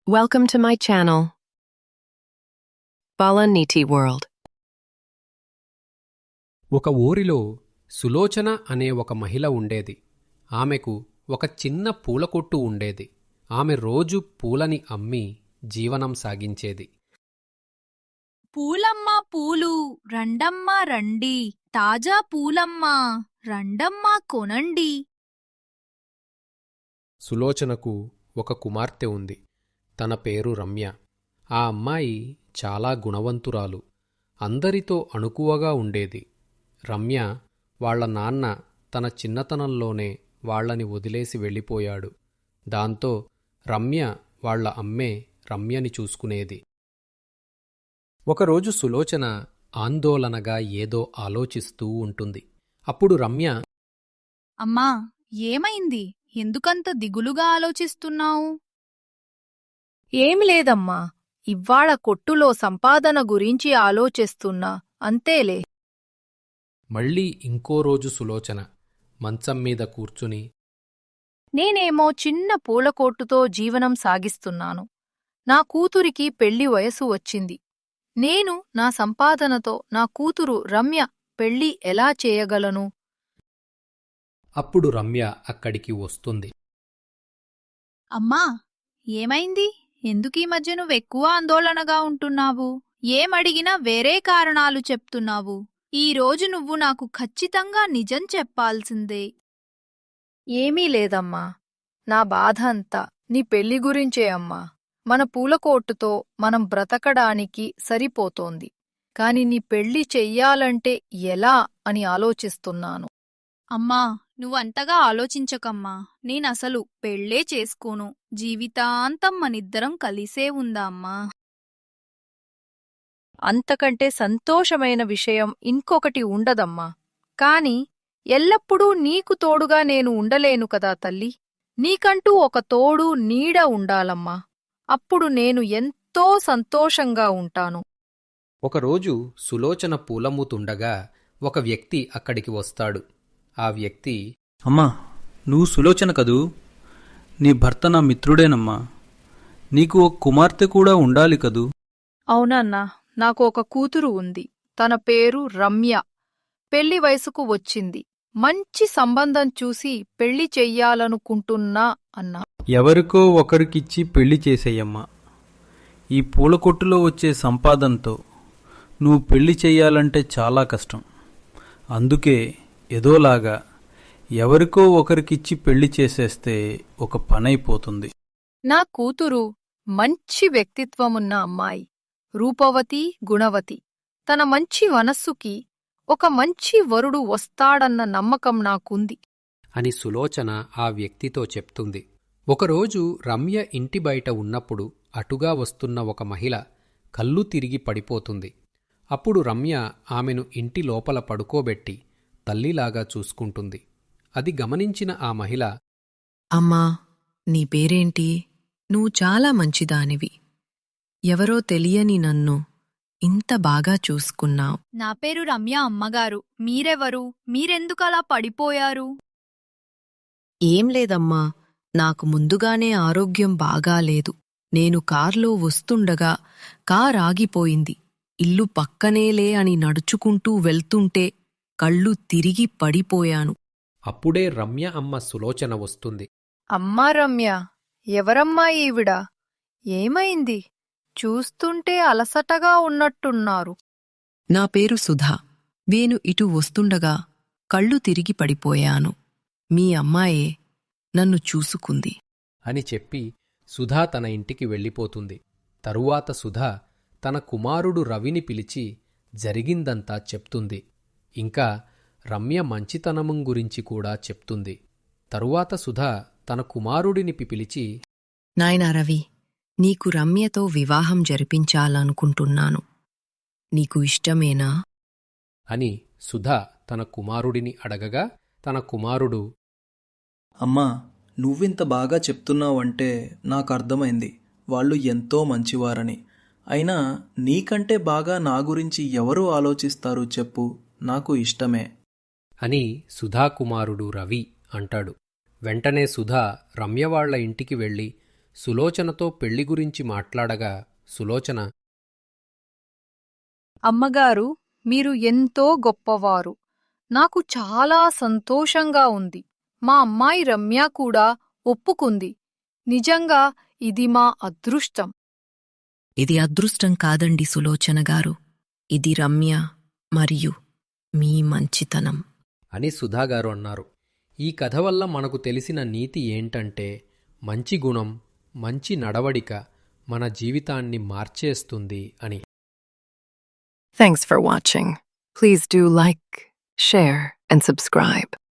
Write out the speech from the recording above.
Welcome to my channel. Balaniti World. ఒక ఊరిలో సులోచన అనే ఒక మహిళ ఉండేది. ఆమెకు ఒక చిన్న పూల కొట్టు ఉండేది. ఆమె రోజు పూలని అమ్మి జీవనం సాగించేది. పూలమ్మ పూలు రండమ్మ రండి, తాజా పూలమ్మ రండమ్మ కొనండి. సులోచనకు ఒక కుమార్తె ఉంది. తన పేరు రమ్య. ఆ అమ్మాయి చాలా గుణవంతురాలు. అందరితో అణుకువగా ఉండేది. రమ్య వాళ్ల నాన్న తన చిన్నతనంలోనే వాళ్లని వదిలేసి వెళ్ళిపోయాడు. దాంతో రమ్య వాళ్ల అమ్మే రమ్యని చూసుకునేది. ఒకరోజు సులోచన ఆందోళనగా ఏదో ఆలోచిస్తూ ఉంటుంది. అప్పుడు రమ్య, అమ్మా, ఏమైంది? ఎందుకంత దిగులుగా ఆలోచిస్తున్నావు? ఏమి లేదమ్మా, ఇవ్వాళ కొట్టులో సంపాదన గురించి ఆలోచిస్తున్నా, అంతేలే. మళ్ళీ ఇంకో రోజు సులోచన మంచం మీద కూర్చుని, నేనేమో చిన్న పూలకొట్టుతో జీవనం సాగిస్తున్నాను. నా కూతురికి పెళ్లి వయసు వచ్చింది. నేను నా సంపాదనతో నా కూతురు రమ్య పెళ్లి ఎలా చేయగలను? అప్పుడు రమ్య అక్కడికి వస్తుంది. అమ్మా, ఏమైంది? ఎందుకీ మధ్య నువ్వెక్కువ ఆందోళనగా ఉంటున్నావు? ఏమడిగినా వేరే కారణాలు చెప్తున్నావు. ఈరోజు నువ్వు నాకు ఖచ్చితంగా నిజం చెప్పాల్సిందే. ఏమీ లేదమ్మా, నా బాధ అంతా నీ పెళ్లి గురించే అమ్మా. మన పూలకోట్టుతో మనం బ్రతకడానికి సరిపోతోంది. కాని నీ పెళ్లి చెయ్యాలంటే ఎలా అని ఆలోచిస్తున్నాను. అమ్మా, నువ్వంతగా ఆలోచించకమ్మా. నేనసలు పెళ్ళే చేసుకోను. జీవితాంతం మనిద్దరం కలిసే ఉందామ్మా. అంతకంటే సంతోషమైన విషయం ఇంకొకటి ఉండదమ్మా. కాని ఎల్లప్పుడూ నీకు తోడుగా నేను ఉండలేను కదా తల్లి. నీకంటూ ఒక తోడు నీడ ఉండాలమ్మా. అప్పుడు నేను ఎంతో సంతోషంగా ఉంటాను. ఒకరోజు సులోచన పూలమ్ముతుండగా ఒక వ్యక్తి అక్కడికి వస్తాడు. ఆ వ్యక్తి, అమ్మా, నువ్వు సులోచన కదూ? నీ భర్త నా మిత్రుడేనమ్మా. నీకు ఒక కుమార్తె కూడా ఉండాలి కదూ? అవునన్నా, నాకు ఒక కూతురు ఉంది. తన పేరు రమ్య. పెళ్లి వయసుకు వచ్చింది. మంచి సంబంధం చూసి పెళ్లి చెయ్యాలనుకుంటున్నా అన్నా. ఎవరికో ఒకరికిచ్చి పెళ్లి చేసేయమ్మా. ఈ పూలకొట్టులో వచ్చే సంపాదనతో నువ్వు పెళ్లి చెయ్యాలంటే చాలా కష్టం. అందుకే ఏదోలాగా ఎవరికో ఒకరికిచ్చి పెళ్లి చేసేస్తే ఒక పనైపోతుంది. నా కూతురు మంచి వ్యక్తిత్వమున్న అమ్మాయి. రూపవతి, గుణవతి. తన మంచి మనస్సుకి ఒక మంచి వరుడు వస్తాడన్న నమ్మకం నాకుంది అని సులోచన ఆ వ్యక్తితో చెప్తుంది. ఒకరోజు రమ్య ఇంటి బయట ఉన్నప్పుడు అటుగా వస్తున్న ఒక మహిళ కళ్ళు తిరిగి పడిపోతుంది. అప్పుడు రమ్య ఆమెను ఇంటి లోపల పడుకోబెట్టి తల్లిలాగా చూసుకుంటుంది. అది గమనించిన ఆ మహిళ, అమ్మా, నీ పేరేంటి? నువ్వు చాలా మంచిదానివి. ఎవరో తెలియని నన్ను ఇంత బాగా చూసుకున్నావు. నా పేరు రమ్య అమ్మగారు. మీరెవరు? మీరెందుకలా పడిపోయారు? ఏం లేదమ్మా, నాకు ముందుగానే ఆరోగ్యం బాగాలేదు. నేను కార్లో వస్తుండగా కార్ ఆగిపోయింది. ఇల్లు పక్కనేలే అని నడుచుకుంటూ వెళ్తుంటే కళ్ళు తిరిగి పడిపోయాను. అప్పుడే రమ్య అమ్మ సులోచన వస్తుంది. అమ్మా రమ్య, ఎవరమ్మా ఈవిడ? ఏమైంది? చూస్తుంటే అలసటగా ఉన్నట్టున్నారు. నా పేరు సుధా. నేను ఇటు వస్తుండగా కళ్ళు తిరిగి పడిపోయాను. మీ అమ్మాయే నన్ను చూసుకుంది అని చెప్పి సుధా తన ఇంటికి వెళ్ళిపోతుంది. తరువాత సుధా తన కుమారుడు రవిని పిలిచి జరిగిందంతా చెప్తుంది. ఇంకా రమ్య మంచితనం గురించి కూడా చెప్తుంది. తరువాత సుధా తన కుమారుడిని పిలిచి, నాయనా రవి, నీకు రమ్యతో వివాహం జరిపించాలనుకుంటున్నాను. నీకు ఇష్టమేనా అని సుధా తన కుమారుడిని అడగగా తన కుమారుడు, అమ్మా, నువ్వింత బాగా చెప్తున్నావంటే నాకర్థమైంది వాళ్ళు ఎంతో మంచివారని. అయినా నీకంటే బాగా నా గురించి ఎవరు ఆలోచిస్తారు చెప్పు? నాకు ఇష్టమే అని సుధా కుమారుడు రవి అంటాడు. వెంటనే సుధా రమ్యవాళ్ల ఇంటికి వెళ్ళి సులోచనతో పెళ్లి గురించి మాట్లాడగా సులోచన, అమ్మగారు, మీరు ఎంతో గొప్పవారు. నాకు చాలా సంతోషంగా ఉంది. మా అమ్మాయి రమ్య కూడా ఒప్పుకుంది. నిజంగా ఇది మా అదృష్టం. ఇది అదృష్టం కాదండి సులోచన గారు, ఇది రమ్య మరియు మీ మంచితనం. అని సుధాగారు అన్నారు. ఈ కథ వల్ల మనకు తెలిసిన నీతి ఏంటంటే, మంచి గుణం, మంచి నడవడిక మన జీవితాన్ని మార్చేస్తుంది అని. Thanks for watching. Please do like, share, and subscribe.